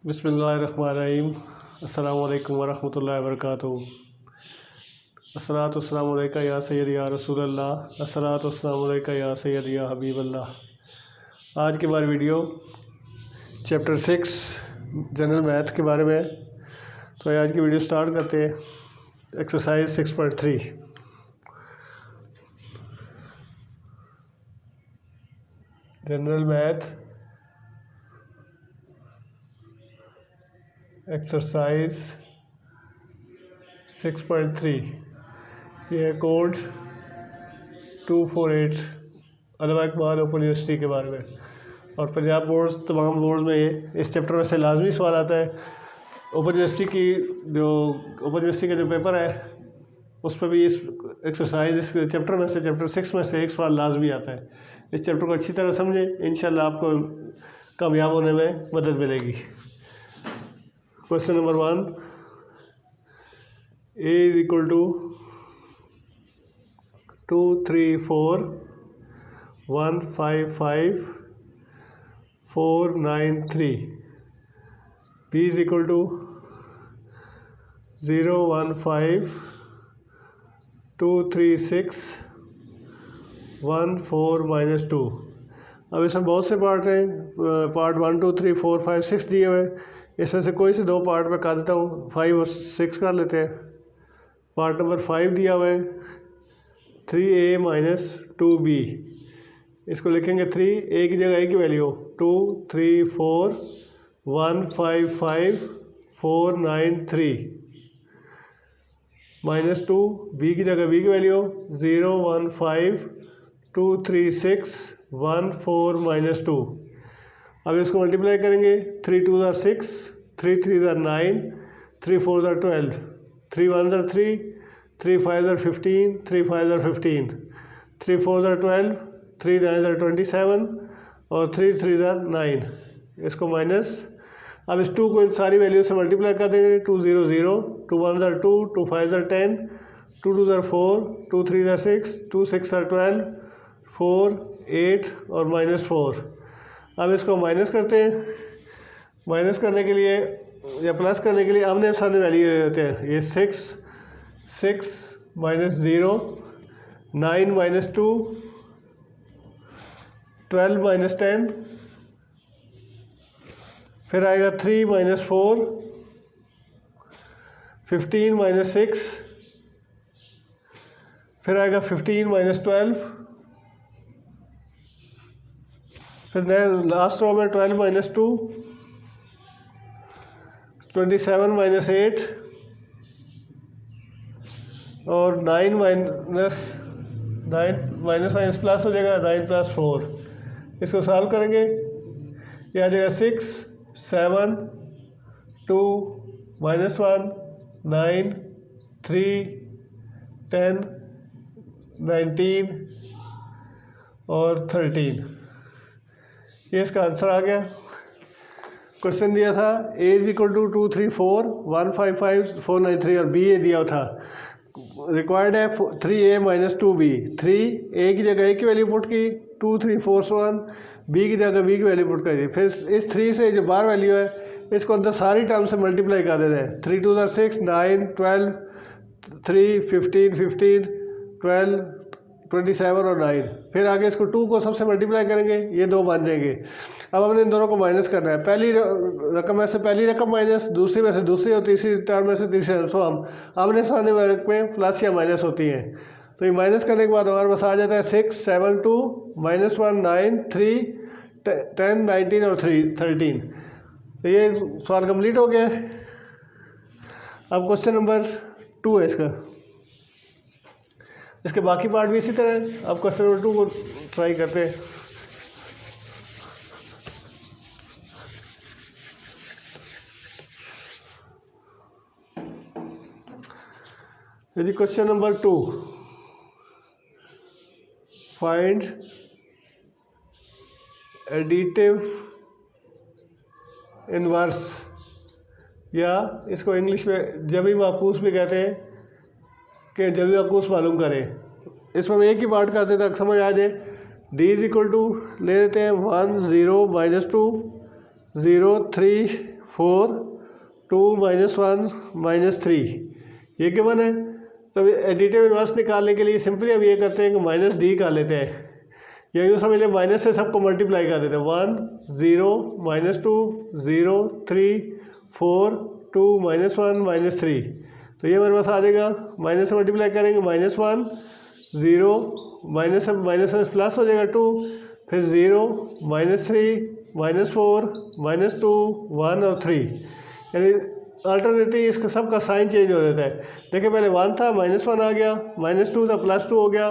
बिस्मिल्लाहिर्रहमानिर्रहीम। अस्सलामु अलैकुम वरहमतुल्लाहि वबरकातुहू। अस्सलातु वस्सलामु अलैका या सय्यदी या रसूलल्लाह। अस्सलातु वस्सलामु अलैका या सय्यदी या हबीबल्लाह। आज की हमारी वीडियो चैप्टर 6 जनरल मैथ के बारे में है। तो आज की वीडियो स्टार्ट करते हैं। एक्सरसाइज 6.3 जनरल मैथ एक्सरसाइज 6.3 ये है कोड 248 अल्लामा इकबाल ओपन यूनिवर्सिटी के बारे में। और पंजाब बोर्ड्स तमाम बोर्ड्स में इस चैप्टर में से लाजमी सवाल आता है। ओपन यूनिवर्सिटी का जो पेपर है उस पर भी इस एक्सरसाइज इस चैप्टर में से चैप्टर 6 में से एक सवाल लाजमी आता है। इस चैप्टर को अच्छी तरह समझें, इंशाल्लाह आपको कामयाब होने में मदद मिलेगी। Question number 1, a is equal to 2 3 4 1 5 5 4 9 3, b is equal to 0 1 5 2 3 6 1 4 minus 2। अब इसमें बहुत से पार्ट हैं, पार्ट 1 2 3 4 5 6 दिए हुए हैं। इसमें से कोई से दो पार्ट में कर देता हूँ, 5 और 6 कर लेते हैं। पार्ट नंबर 5 दिया हुआ है 3a minus 2b। इसको लिखेंगे 3a की जगह a की वैल्यू 2 3 4 1 5 5 4 9 3 माइनस 2, b की जगह b की वैल्यू 0 1 5 2 3 6 1 4 minus 2। अब इसको मल्टीप्लाई करेंगे, 3 2 are 6, 3 3 are 9, 3 4 are 12, 3 1 are 3, 3 5 are 15, 3 5 are 15, 3 4 are 12, 3 9 are 27 और 3 3 are 9। इसको माइनस, अब इस 2 को इन सारी वैल्यू से मल्टीप्लाई कर देंगे। 2 0 0, 2 1 are 2, 2 5 are 10, 2 2 are 4, 2 3 are 6, 2 6 are 12, 4 8 और -4। अब इसको माइनस करते हैं। माइनस करने के लिए या प्लस करने के लिए आमने सामने वैल्यू लेते हैं। ये 6 6 माइनस 0, 9 माइनस 2, 12 माइनस 10, फिर आएगा 3 माइनस 4, 15 माइनस 6, फिर आएगा 15 माइनस 12, फिर लास्ट रो में 12 माइनस 2, 27 माइनस 8 और 9 माइनस प्लस हो जाएगा 9 प्लस 4। इसको सॉल्व करेंगे, ये आ जाएगा 6 7 2 -1 9 3 10 19 और 13। ये इसका आंसर आ गया। क्वेश्चन दिया था a इज इक्वल टू 2 3 4 1 5 5 4 9 3 और b ए दिया था। रिक्वायर्ड है 3a माइनस 2b। 3a की जगह a की वैल्यू पुट की, 2 3 4 1, b की जगह b की वैल्यू पुट कर दी। फिर इस 3 से जो बाहर वैल्यू है इसको अंदर सारी टर्म से मल्टीप्लाई कर देना है। 3 2 6 9 12 3 15 15 12 27 और 9। फिर आगे इसको 2 को सबसे मल्टीप्लाई करेंगे, ये 2 बन जाएंगे। अब हमने इन दोनों को माइनस करना है। पहली रकम में से पहली रकम माइनस, दूसरी में से दूसरी और तीसरी टर्म में से तीसरी। सो हम आमने सामने वर्ग में प्लस या माइनस होती हैं। तो ये माइनस करने के बाद हमारे पास आ जाता है 6 7 2 -1 9 3 10 19 और 13। तो ये सवाल कंप्लीट हो गया। अब क्वेश्चन नंबर 2 है इसका। इसके बाकी पार्ट भी इसी तरह है। अब क्वेश्चन नंबर 2 को ट्राई करते हैं। यदि question number 2, find additive inverse, या इसको इंग्लिश में जबी माकूस भी कहते हैं कि जबी माकूस मालूम करें। इसमें हम एक ही पार्ट करते तक समझ आ जाए। d इज इक्वल टू ले लेते हैं 1 0 -2 0 3 4 2 -1 -3 ये गिवन है। तो एडिटिव इन्वर्स निकालने के लिए सिंपली हम ये करते हैं कि माइनस डी कर लेते हैं, या यूँ समझ लें माइनस से सबको मल्टीप्लाई कर देते हैं। 1 0 -2 0 3 4 2 -1 -3। तो ये हमारे पास आ जाएगा, माइनस से मल्टीप्लाई करेंगे -1 0 माइनस प्लस हो जाएगा 2, फिर 0 -3 -4 -2 1 और 3, यानी अल्टरनेटली इसका सबका साइन चेंज हो जाता है। देखिए पहले 1 था -1 आ गया, -2 था +2 हो गया,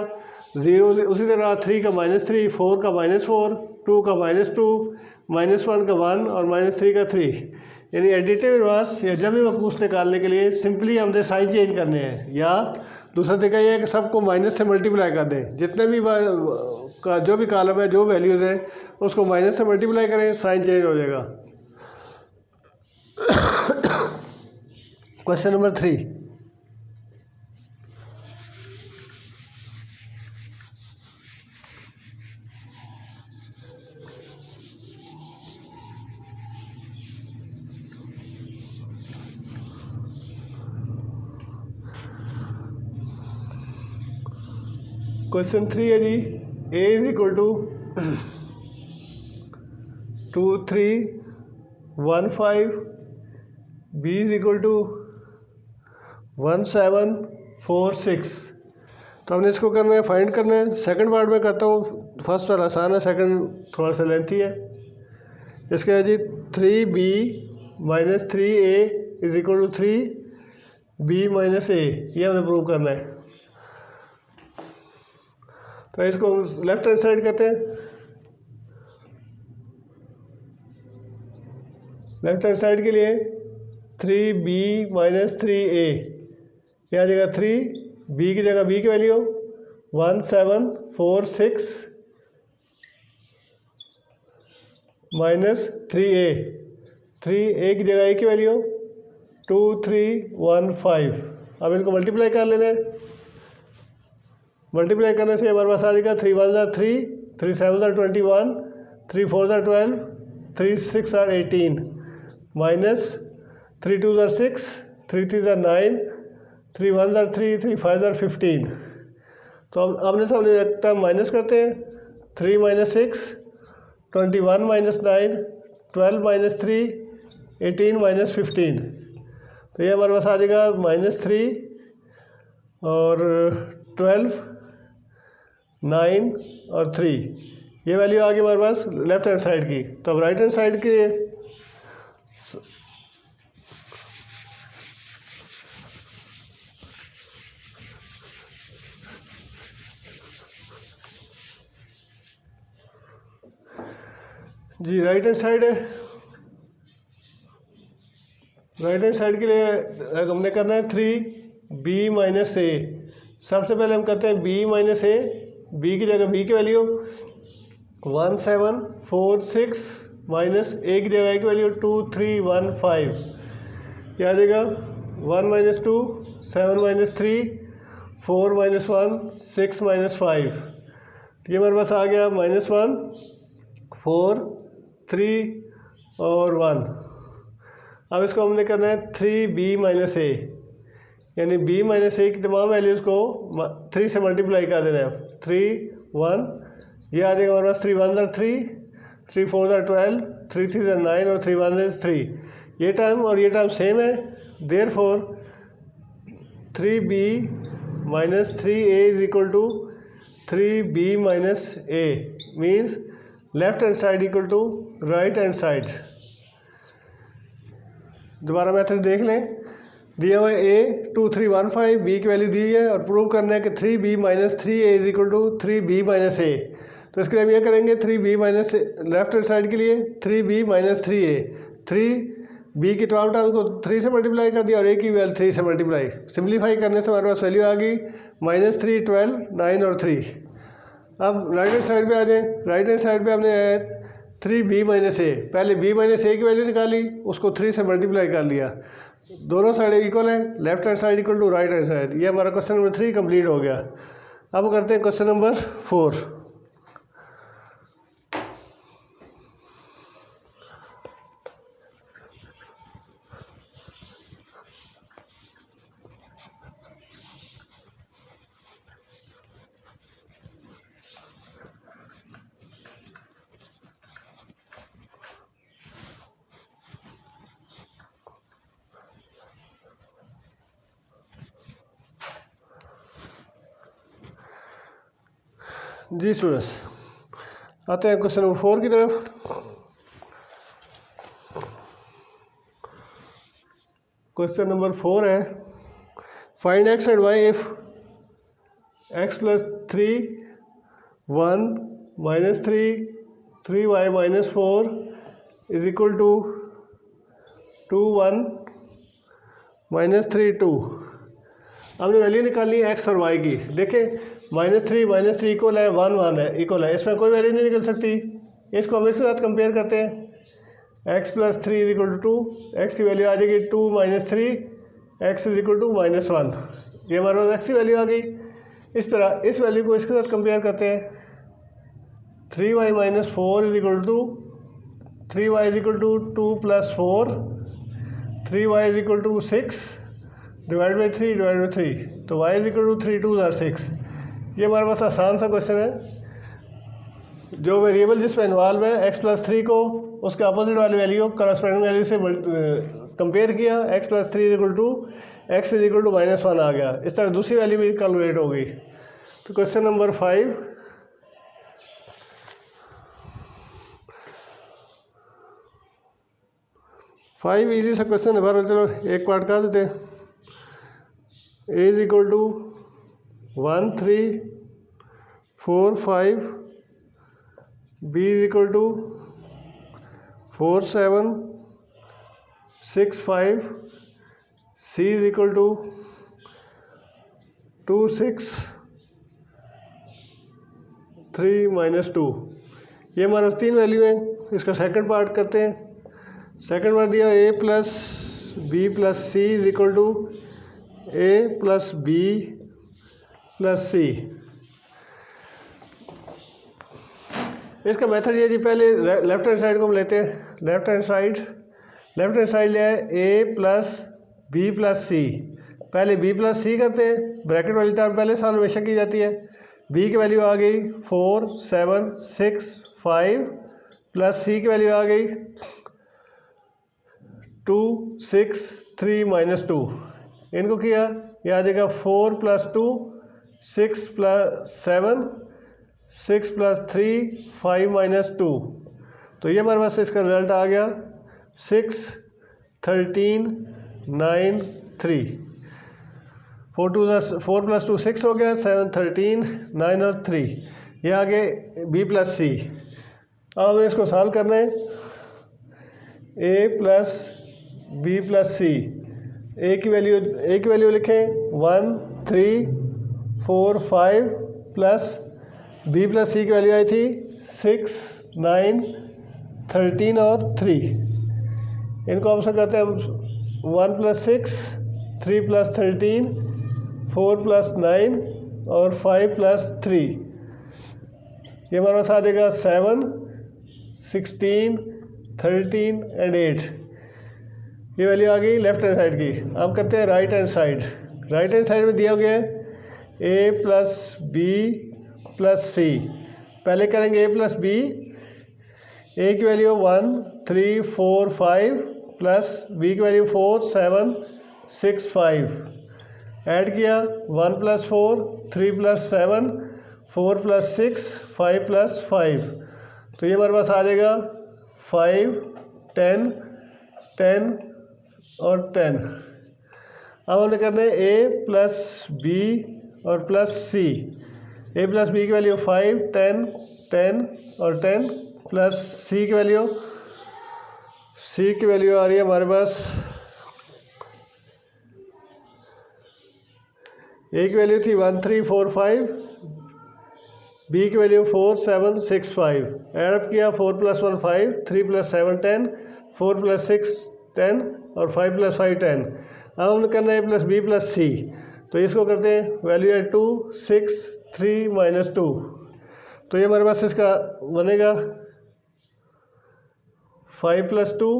0 उसी तरह 3 का -3 4 का -4 2 का -2 -1 का 1 और -3 का 3। यानी एडिटिव इन्वर्स या जब भी मकबूस निकालने के लिए सिंपली हमने साइन चेंज करने हैं, या दूसरा तरीका ये है कि सबको माइनस से मल्टीप्लाई कर दें। जितने भी का जो भी कॉलम है, जो वैल्यूज़ है, उसको माइनस से मल्टीप्लाई करें, साइन चेंज हो जाएगा। Question number 3। क्वेश्चन 3 है जी, a is equal to 2 3 1 5, b is equal to 1 7 4 6। तो हमने इसको करना है, फाइंड करना है। सेकंड पार्ट में करता हूँ, फर्स्ट वाला आसान है, सेकंड थोड़ा सा लेंथी है। इसके है जी 3b - 3a is equal to 3b - a, ये हमें प्रूव करना है। तो इसको लेफ्ट हैंड साइड करते हैं। लेफ्ट हैंड साइड के लिए 3b - 3a, ये आ जाएगा 3b की जगह b की वैल्यू 1 7 4 6 -3a, 3a की जगह a की वैल्यू 2 3 1 5। अब इनको मल्टीप्लाई कर लेना है। मल्टीप्लाई करने से हमारे पास आ जाएगा 3 1 3 3 7 21 3 4 12 3 6 18 -3 2 6 3 3 9 3 1 3 3 5 15। तो हम अपने सामने रखता माइनस करते हैं। 3 - 6 21 - 9 12 - 3 18 - 15। तो ये हमारे पास आ जाएगा -3 और 12 9 और 3, ये वैल्यू आ गई हमारे पास लेफ्ट हैंड साइड की। तो अब राइट हैंड साइड के जी राइट हैंड साइड है। राइट हैंड साइड के लिए हमने करना है 3b - a। सबसे पहले हम करते हैं b - a, b की जगह b की वैल्यू 1 7 4 6 माइनस a की जगह a की वैल्यू 2 3 1 5, क्या आ जाएगा 1 - 2 7 - 3 4 - 1 6 - 5। ये हमारे पास आ गया -1 4 3 और 1। अब इसको हमने करना है 3b - a, यानी b - a की तमाम वैल्यूज़ को 3 से मल्टीप्लाई कर देना है। 3 1, ये आ जाएगा हमारे पास 3 1 3 3 4 12 3 3 9 और 3 1 3। ये टर्म और ये टर्म सेम है, therefore 3b - 3a is equal to 3b - a, means left hand side equal to right hand side. दोबारा मेथड देख लें। दिया हुआ है a 2 3 1 5, b की वैल्यू दी है और प्रूव करना है कि 3b - 3a is equal to 3b - a। तो इसके लिए हम ये करेंगे 3b - लेफ्ट हैंड साइड के लिए 3b - 3a, 3b की तमाम टर्म को 3 से मल्टीप्लाई कर दिया और a की वैल्यू 3 से मल्टीप्लाई। सिंप्लीफाई करने से हमारे पास वैल्यू आ गई -3 12 9 और 3। अब राइट हैंड साइड पे आ जाए। राइट हैंड साइड पे हमने 3b - a, पहले b - a की वैल्यू निकाली, उसको 3 से मल्टीप्लाई कर लिया। दोनों साइड इक्वल है, left hand side equal to right hand side. ये हमारा क्वेश्चन नंबर 3 कंप्लीट हो गया। अब करते हैं क्वेश्चन नंबर 4। जी स्टूडेंट्स, आते हैं क्वेश्चन नंबर 4 की तरफ। क्वेश्चन नंबर 4 है, find X and Y if X plus 3 1 minus 3 3y minus 4 is equal to 2 1 minus 3 2। हमने वैल्यू निकालनी है एक्स और वाई की। देखें -3 इक्वल है 1 1 है, इक्वल है, इसमें कोई वैल्यू नहीं निकल सकती। इसको हम इसके साथ कंपेयर करते हैं। X plus 3 is equal to 2, X की वैल्यू आ जाएगी 2 minus 3, X is equal to -1। ये हमारे पास एक्स की वैल्यू आ गई। इस तरह इस वैल्यू को इसके साथ कंपेयर करते हैं। 3y minus 4 is equal to 3y is equal to 2 plus 4, 3y is equal to 6 divide by 3 divide by 3, तो y is equal to 3 2 or 6। ये हमारे पास आसान सा क्वेश्चन है। जो वेरिएबल जिसमें इन्वॉल्व है x प्लस 3 को उसके अपोजिट वाली वैल्यू करस्पेंडिंग वैल्यू से कंपेयर किया। x plus 3 is equal to x is equal to -1 आ गया। इस तरह दूसरी वैल्यू भी कैलकुलेट हो गई। तो क्वेश्चन नंबर 5 इजी सा क्वेश्चन है, बार चलो एक पार्ट कर देते हैं। a is equal to 1 3 4 5, b is equal to 4 7 6 5, c is equal to 2 6 3 minus 2। ये हमारे पास तीन वैल्यू है। इसका सेकंड पार्ट करते हैं। सेकंड पार्ट दिया a plus B plus C is equal to a plus B plus C. इसका method ये जी, पहले लेफ्ट हैंड साइड को हम लेते हैं। लेफ्ट हैंड साइड लिया है a प्लस बी प्लस सी। पहले b प्लस सी करते हैं, ब्रैकेट वाली टर्म पहले साल हमेशा की जाती है। b की वैल्यू आ गई 4 7 6 5 प्लस c की वैल्यू आ गई 2 6 3 माइनस 2। इनको किया, ये आ जाएगा 4 प्लस 2 6 प्लस 7 6 प्लस 3 5 माइनस 2। तो ये हमारे पास इसका रिजल्ट आ गया 6 13 9 3। 4 प्लस 2 6 हो गया, 7 13 9 और 3। ये आ गए b प्लस सी। अब हमें इसको सॉल्व करना है। a प्लस बी प्लस सी, ए की वैल्यू लिखें 1 3 4 5 प्लस बी प्लस सी की वैल्यू आई थी 6 9 13 और 3। इनको हम करते हैं 1 प्लस 6 3 प्लस 13 4 प्लस 9 और 5 प्लस 3। ये हमारे पास आ जाएगा 7 16 13 एंड 8। ये वैल्यू आ गई लेफ्ट हैंड साइड की। अब करते हैं right hand side. Right hand side में दिया गया है a प्लस बी प्लस सी। पहले करेंगे a प्लस बी। a की वैल्यू 1 3 4 5 प्लस b की वैल्यू 4 7 6 5। ऐड किया 1 प्लस 4 3 प्लस 7 4 प्लस 6 5 प्लस 5। तो ये हमारे पास आ जाएगा 5 10 10 और 10। अब हमने करना है a प्लस बी और plus C. a plus B की वैल्यू 5 10 10 और 10 प्लस c की वैल्यू आ रही है हमारे पास, a की वैल्यू थी 1 3 4 5, b की वैल्यू 4 7 6 5। एड अप किया 4 प्लस 1 5 3 प्लस 7 10 4 प्लस 6 10 और 5 प्लस 5 10। अब हमने करना है a प्लस बी प्लस सी। तो इसको करते हैं, वैल्यू है 2 6 3 माइनस 2। तो ये हमारे पास इसका बनेगा 5 प्लस 2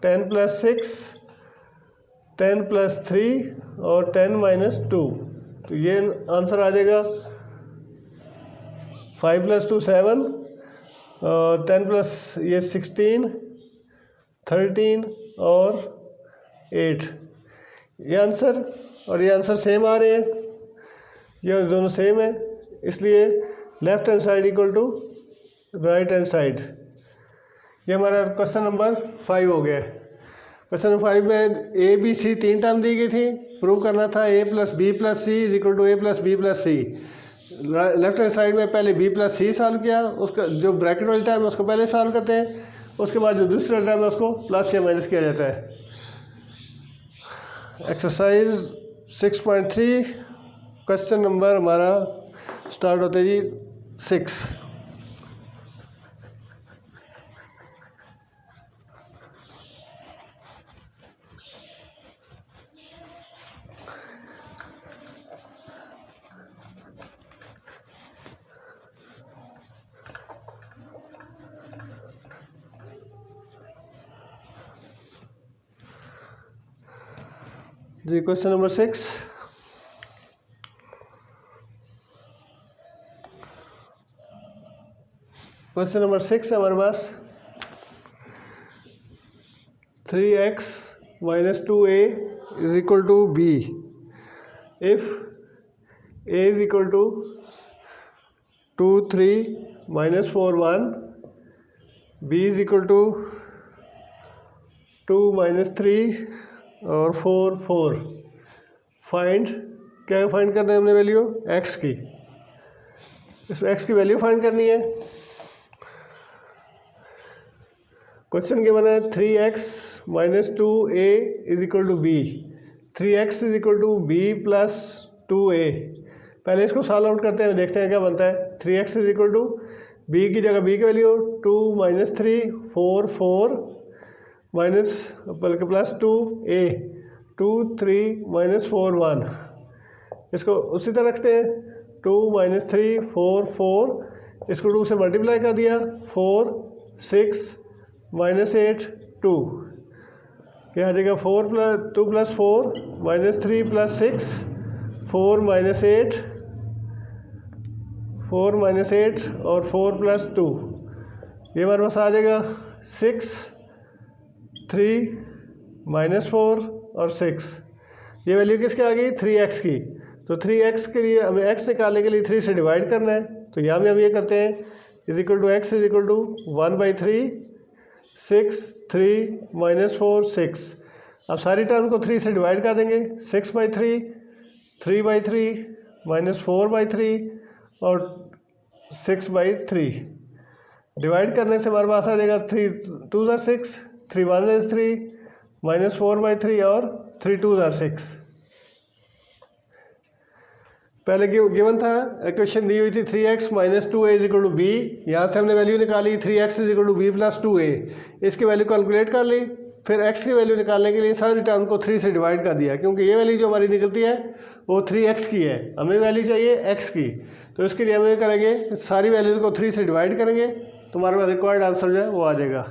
10 प्लस 6 10 प्लस 3 और 10 माइनस 2। तो ये आंसर आ जाएगा 5 प्लस 2 7 और 10 प्लस ये 16 13 और 8। ये आंसर और ये आंसर सेम आ रहे हैं, ये दोनों सेम है, इसलिए left hand side equal to right hand side. ये हमारा क्वेश्चन नंबर 5 हो गया। क्वेश्चन नंबर 5 में ए बी सी 3 टर्म दी गई थी, प्रूव करना था A plus B plus C is equal to A plus B plus C. Left hand side में पहले बी प्लस सी सॉल्व किया, उसका जो ब्रैकेट वाली टर्म है उसको पहले सॉल्व करते हैं, उसके बाद जो दूसरा टर्म है उसको प्लस या माइनस किया जाता है। एक्सरसाइज 6.3 क्वेश्चन नंबर हमारा स्टार्ट होता है जी 6। जी क्वेश्चन नंबर 6। क्वेश्चन नंबर 6 है हमारे पास 3x minus 2a is equal to b if a is equal to 2 3 minus 4 1, b is equal to 2 minus 3 और 4 4। फाइंड, क्या फाइंड करना है हमने वैल्यू x की, इसमें x की वैल्यू फाइंड करनी है। क्वेश्चन गिवन है 3x minus 2a is equal to बी। 3x is equal to B plus 2a। पहले इसको सॉल्व आउट करते हैं, देखते हैं क्या बनता है। 3x is equal to B की जगह b की वैल्यू 2 minus 3 4 4 माइनस बल्कि प्लस 2a 2 3 minus 4 1। इसको उसी तरह रखते हैं 2 minus 3 4 4, इसको 2 से मल्टीप्लाई कर दिया 4 6 minus 8 2। क्या आ जाएगा 4 plus 2 plus 4 minus 3 plus 6 4 minus 8 4 minus 8 और 4 प्लस 2। ये हमारे पास आ जाएगा 6 3 minus 4 और 6। ये वैल्यू किसकी आ गई 3x की। तो 3x के लिए हमें x निकालने के लिए 3 से डिवाइड करना है, तो यहाँ में हम ये करते हैं is equal to x is equal to 1/3 6 3 minus 4 6। अब सारी टर्म को 3 से डिवाइड कर देंगे 6/3 3/3 minus 4/3 और 6/3। डिवाइड करने से हमारे पास आ जाएगा 3 2 6 3 1 3 minus 4/3 और 3 2 6। पहले गिवन था इक्वेशन दी हुई थी 3x minus 2a is equal to बी। यहाँ से हमने वैल्यू निकाली 3x is equal to B plus 2a। इसकी वैल्यू कैलकुलेट कर ली, फिर x की वैल्यू निकालने के लिए सारी टर्म को 3 से डिवाइड कर दिया, क्योंकि ये वैल्यू जो हमारी निकलती है वो 3x की है, हमें वैल्यू चाहिए x की। तो इसके लिए हम ये करेंगे सारी वैल्यूज़ को 3 से डिवाइड करेंगे, तो हमारे पास रिक्वायर्ड आंसर जो है वो आ जाएगा।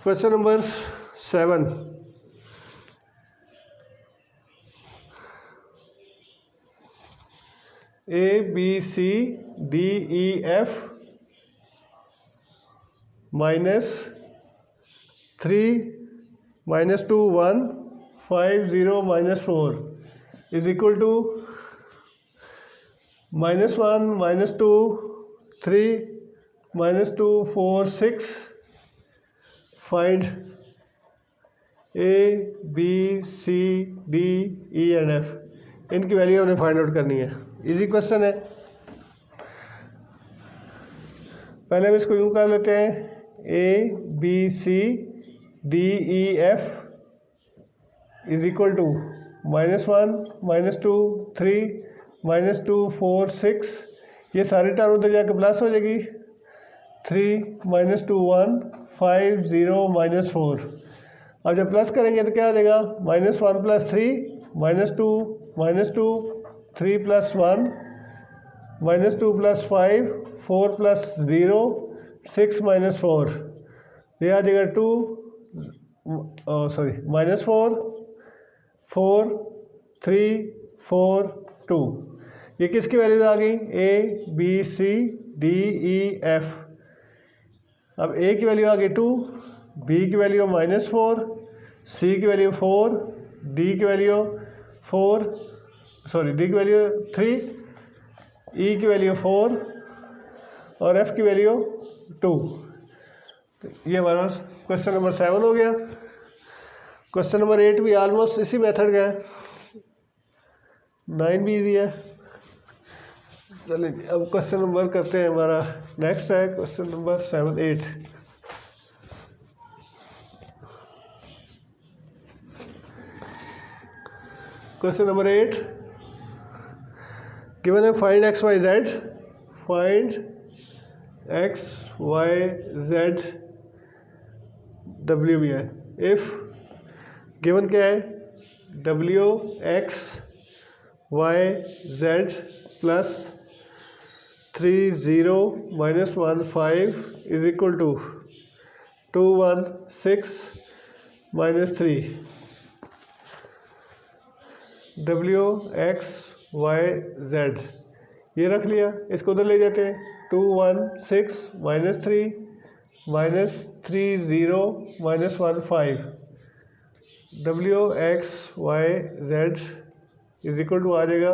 Question number 7। A B C D E F minus 3 minus 2 1 5 0 minus 4 is equal to minus 1 minus 2 3 minus 2 4 6। Find A B C D E and F, इनकी वैल्यू हमें फाइंड आउट करनी है। इजी क्वेश्चन है। पहले हम इसको यूँ कर लेते हैं A B C D E F is equal to -1 -2 3 -2 4 6। ये सारी टर्म उधर जाकर प्लस हो जाएगी 3 -2 1 5 0 -4। अब जब प्लस करेंगे तो क्या आ जाएगा -1 + 3 -2 -2 3 + 1 -2 + 5 4 + 0 6 -4। ये आ जाएगा 2 -4 4 3 4 2। ये किसकी वैल्यूज आ गई A B C D E F। अब A की वैल्यू आ गई 2, B की वैल्यू -4, C की वैल्यू 4, D की वैल्यू 3, ई की वैल्यू 4 और एफ की वैल्यू 2। तो ये हमारे पास क्वेश्चन नंबर 7 हो गया। क्वेश्चन नंबर 8 भी ऑलमोस्ट इसी मेथड का है, 9 भी इजी है। चलिए अब क्वेश्चन नंबर करते हैं, हमारा नेक्स्ट है question number 7 8। Question number 8 given है find X Y Z, find X Y Z W भी है। इफ गिवन क्या है, W X Y Z plus 3 0 minus 1 5 is equal to 2 1 6 minus 3। W X Y Z ये रख लिया, इसको उधर ले जाते हैं। 2 1 6 minus 3 minus 3 0 minus 1 5। W X Y Z is equal to आ जाएगा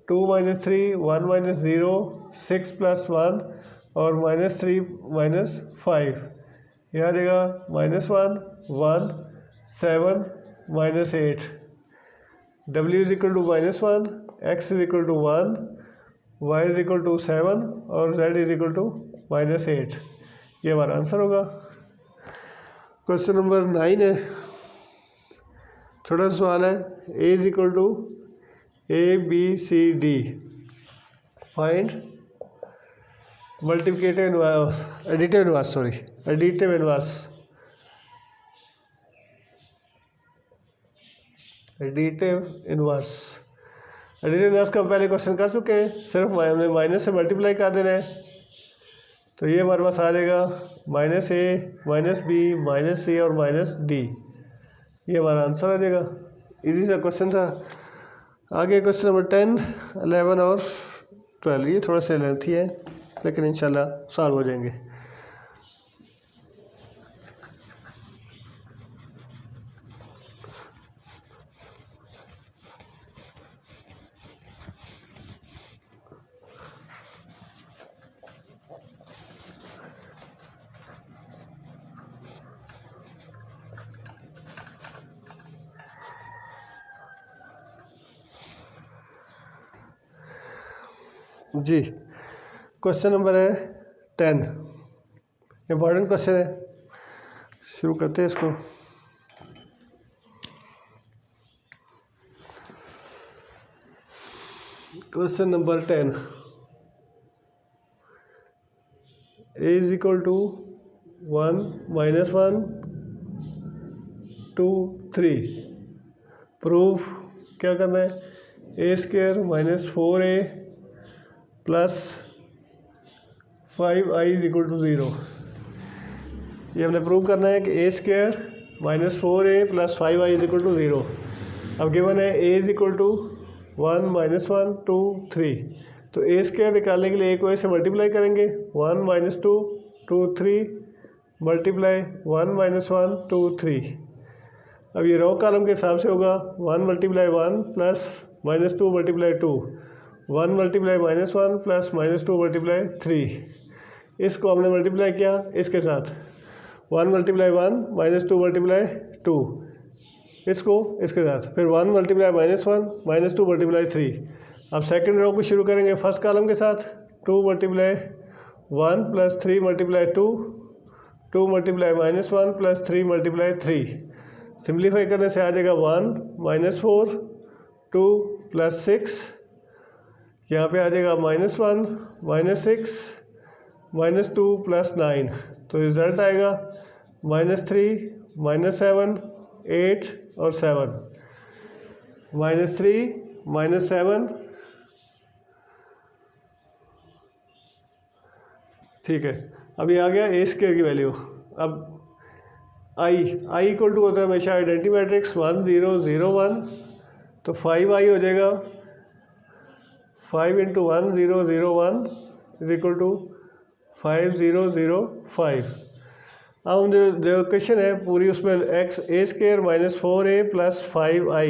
2 माइनस 3 1 माइनस 0 6 प्लस 1 और माइनस 3 माइनस 5। यह आ जाएगा minus 1 1 7 minus 8। W is equal to minus 1, X is equal to 1, Y is equal to 7 और z is equal to minus 8। ये हमारा answer होगा। क्वेश्चन नंबर 9 है, छोटा सा सवाल है। a is equal to ABCD, find multiplicative inverse, additive inverse, sorry additive inverse, additive inverse. Additive inverse का पहले क्वेश्चन कर चुके हैं, सिर्फ हमने माइनस से मल्टीप्लाई कर देना है। तो ये हमारे पास आ जाएगा माइनस ए माइनस बी माइनस सी और माइनस डी। ये हमारा आंसर आ जाएगा। इजी सा क्वेश्चन था। आगे क्वेश्चन नंबर 10 11 और 12, ये थोड़ा सा लेंथी है लेकिन इंशाल्लाह सॉल्व हो जाएंगे। जी क्वेश्चन नंबर है 10, इम्पॉर्टेंट क्वेश्चन है, शुरू करते हैं इसको। Question number 10, a is equal to 1 minus 1 2 3। Proof क्या करना है, A square minus 4a plus 5i is equal to 0। ये हमने प्रूव करना है कि A square minus 4a plus 5i is equal to 0। अब गिवन है a is equal to 1 minus 1 2 3। तो ए स्क्वायर निकालने के लिए a को a से मल्टीप्लाई करेंगे, 1 माइनस 2 2 3 मल्टीप्लाई 1 माइनस 1 2 3। अब ये रो कॉलम के हिसाब से होगा 1 multiply 1 plus minus 2 multiply 2, 1 multiply minus 1 plus minus 2 multiply 3। इसको हमने मल्टीप्लाई किया इसके साथ, 1 मल्टीप्लाई 1 माइनस 2 मल्टीप्लाई 2, इसको इसके साथ, फिर 1 मल्टीप्लाई माइनस 1 माइनस 2 मल्टीप्लाई 3। अब सेकंड रो को शुरू करेंगे फर्स्ट कॉलम के साथ, 2 multiply 1 plus 3 multiply 2, 2 multiply minus 1 plus 3 multiply 3। Simplify करने से आ जाएगा 1 माइनस 4 2 प्लस 6, यहाँ पे आ जाएगा माइनस 1 माइनस 6 माइनस 2 प्लस 9। तो रिज़ल्ट आएगा माइनस 3 माइनस 7 8 और 7, माइनस 3 माइनस 7, ठीक है। अब ये आ गया ए स्क्वायर की वैल्यू। अब आई इक्वल टू होता है हमेशा आइडेंटिटी मैट्रिक्स 1 0 0 1, तो 5i हो जाएगा 5 इंटू 1 0 0 1 इज इक्वल टू 5 0 0 5। अब हम जो क्वेश्चन है पूरी उसमें X A square minus 4a plus 5i,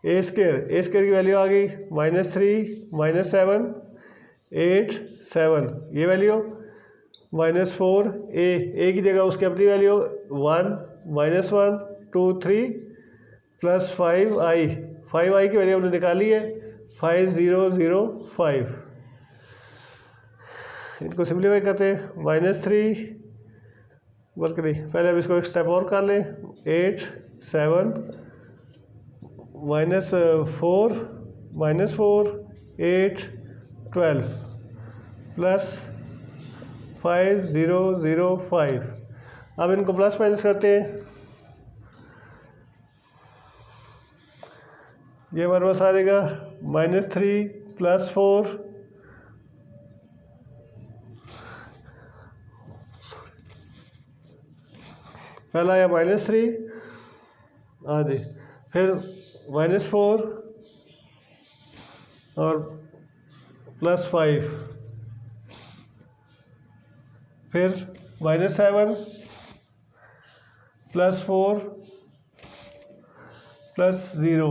A square की वैल्यू आ गई माइनस 3 माइनस 7 8 7 ये वैल्यू -4 ए की जगह उसकी अपनी वैल्यू 1 -1 2 3 प्लस 5i की वैल्यू हमने निकाली है 5005। इनको सिंप्लीफाई करते हैं -3 बल्कि नहीं, पहले अब इसको एक स्टेप और कर लें 8 7 -4 8 12 प्लस 5005। अब इनको प्लस माइनस करते हैं, ये हमारे पास आ जाएगा -3 + 4 पहला आया -3 जी, फिर -4 और +5, फिर -7 + 4 +0,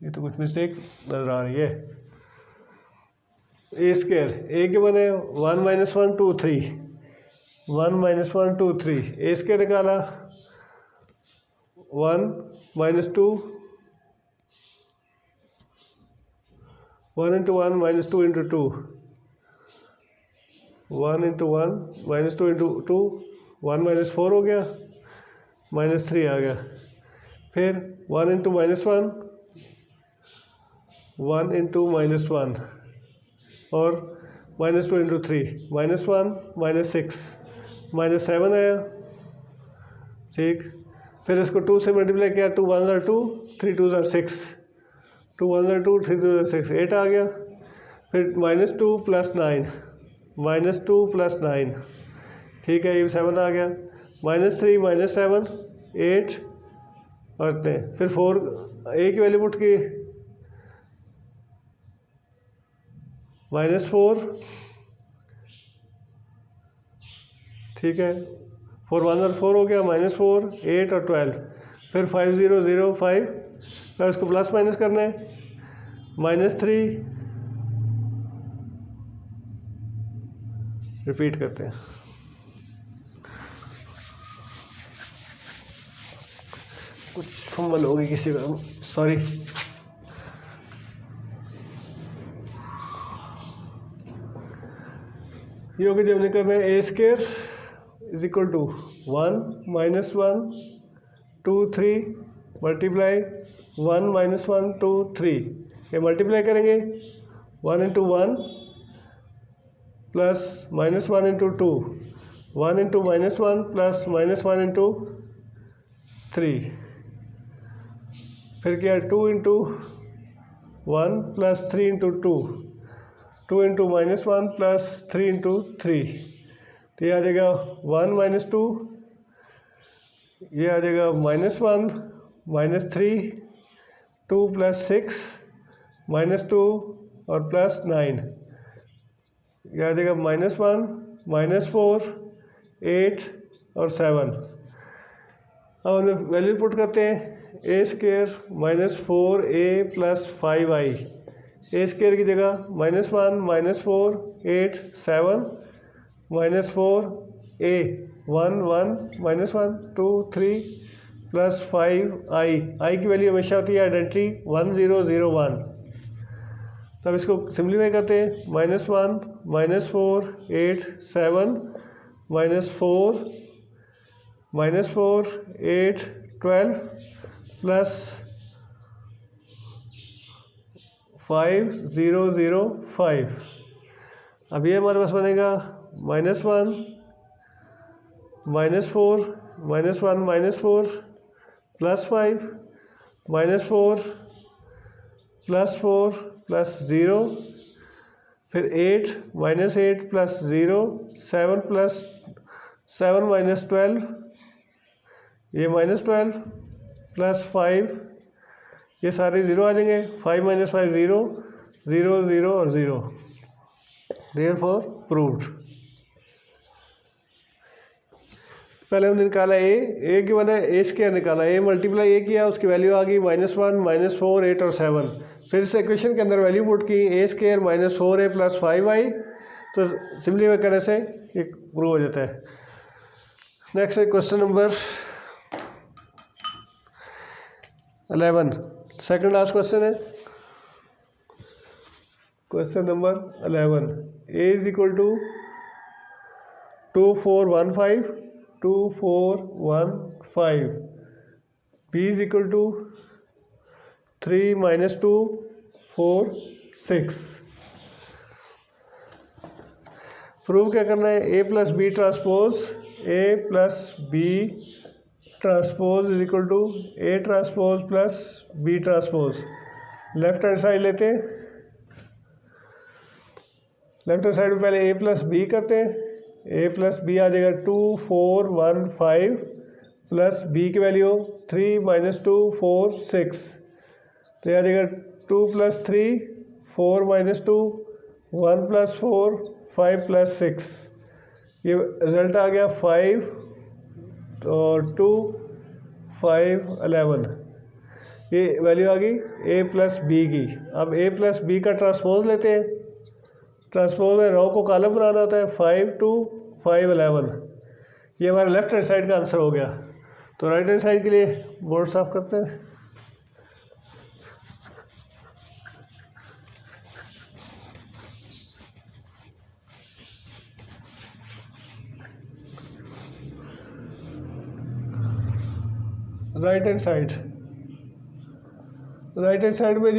ये तो कुछ मिस्टेक नजर आ रही है। ए स्क्वायर ए के बने 1 - 1 2 3 1 - 1 2 3 ए स्क्वायर निकाला 1 - 2 1 × 1 - 2 × 2 1 × 1 - 2 × 2 1 - 4 हो गया, -3 आ गया, फिर 1 × -1 1 × -1 और -2 × 3 -1 -6 -7 आया, ठीक। फिर इसको 2 से मल्टीप्लाई किया, 2 1 2 3 2 6 2 1 2 3 2 6 8 आ गया, फिर -2 + 9 -2 + 9, ठीक है, ये 7 आ गया, -3 -7 8 और इतने, फिर 4 ए की वैल्यू पुट की -4, ठीक है, 4 1 4 हो गया, -4 8 और 12, फिर 5005, और इसको प्लस माइनस करना है, -3 रिपीट करते हैं। कुछ फंबल होगी किसी का, सॉरी। ये होगी जब निकल रहे ए स्क्वायर = 1 - 1 2 3 मल्टीप्लाई 1 - 1 2 3, ये मल्टीप्लाई करेंगे 1 × 1 प्लस -1 × 2 1 × -1 प्लस -1 × 3, फिर क्या 2 × 1 प्लस 3 × 2 2 × -1 प्लस 3 × 3, तो ये आ जाएगा 1 - 2, ये आ जाएगा -1 -3 2 + 6 -2 और +9, ये आ जाएगा -1 -4 8 और 7। अब हम वैल्यू पुट करते हैं, ए square -4a + 5i, A square की जगह -1 -4 8 7 -4 a 1 1 -1 2 3 + 5i की वैल्यू हमेशा होती है आइडेंटिटी 1 0 0 1। तब इसको सिंप्लीफाई करते हैं, -1 -4 8 7 -4 8 12 प्लस 5 0 0 5। अब ये हमारे पास बनेगा -1 -4 -1 -4 +5 -4 +4 +0, फिर 8 -8 +0 7 + 7 -12, ये -12 +5, ये सारे 0 आ जाएंगे, 5 - 5 0 0 0 और 0, देयरफॉर प्रूव्ड। पहले हमने निकाला ए की बना ए स्क्वायर निकाला, ए मल्टीप्लाई ए किया, उसकी वैल्यू आ गई -1 -4 8 और 7, फिर से इक्वेशन के अंदर वैल्यू पुट की ए square minus 4a plus 5y, तो सिंपलीफाई करने से ये प्रूव हो जाता है। Next question number 11, second last question है। Question number 11, a is equal to 2415, 2415, b is equal to 3 minus 2 4 6। Prove क्या करना है, a plus B transpose, a plus B transpose is equal to a transpose plus b transpose. Left hand side लेते हैं, left hand side में पहले a plus B करते हैं, a plus B आ जाएगा 2 4 1 5 प्लस b की वैल्यू 3 माइनस 2 4 6, तो यह आ जाएगा 2 प्लस 3 4 माइनस 2 1 प्लस 4 5 प्लस 6। ये रिजल्ट आ गया 5 और 2 5 11। ये वैल्यू आ गई a प्लस बी की। अब a प्लस बी का ट्रांसपोज लेते हैं, ट्रांसपोज में रो को कॉलम बनाना होता है, 5 2 5 11। ये हमारा लेफ्ट हैंड साइड का आंसर हो गया। तो राइट हैंड साइड के लिए बोर्ड साफ करते हैं। राइट हैंड साइड में